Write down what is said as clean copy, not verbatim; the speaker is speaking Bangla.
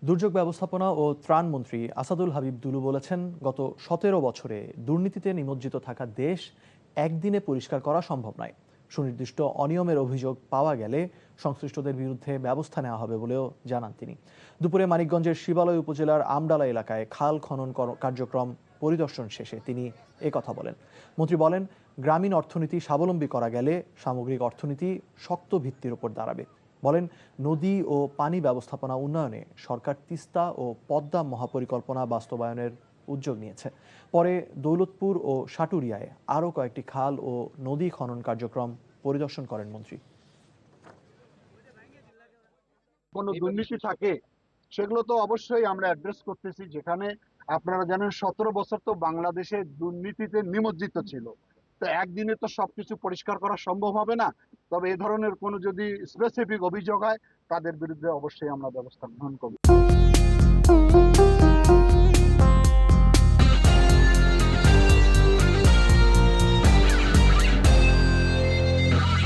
দুর্যোগ ব্যবস্থাপনা ও ত্রাণ মন্ত্রী আসাদুল হাবিব দুলু বলেছেন, গত 17 বছরে দুর্নীতিতে নিমজ্জিত থাকা দেশ একদিনে পরিষ্কার করা সম্ভব নয়। সুনির্দিষ্ট অনিয়মের অভিযোগ পাওয়া গেলে সংশ্লিষ্টদের বিরুদ্ধে ব্যবস্থা নেওয়া হবে বলেও জানান তিনি। দুপুরে মানিকগঞ্জের শিবালয় উপজেলার আমডালা এলাকায় খাল খনন কার্যক্রম পরিদর্শন শেষে তিনি কথা বলেন। মন্ত্রী বলেন, গ্রামীণ অর্থনীতি স্বাবলম্বী করা গেলে সামগ্রিক অর্থনীতি শক্ত ভিত্তির উপর দাঁড়াবে। বলেন, নদী ও পানি ব্যবস্থাপনা উন্নয়নে সরকার তিস্তা ও পদ্মা মহাপরিকল্পনা বাস্তবায়নের উদ্যোগ নিয়েছে। পরে দৌলতপুর ও সাটুরিয়ায় আরও কয়েকটি খাল ও নদী খনন কার্যক্রম পরিদর্শন করেন মন্ত্রী। কোনো দুর্নীতি থাকে সেগুলো তো অবশ্যই আমরা অ্যাড্রেস করতেছি। যেখানে আপনারা জানেন 17 বছর তো বাংলাদেশে দুর্নীতিতে নিমজ্জিত ছিল, তো একদিনে তো সবকিছু পরিষ্কার করা সম্ভব হবে না। তবে এ ধরনের কোনো যদি স্পেসিফিক অভিযোগ হয় তাদের বিরুদ্ধে অবশ্যই আমরা ব্যবস্থা গ্রহণ করব।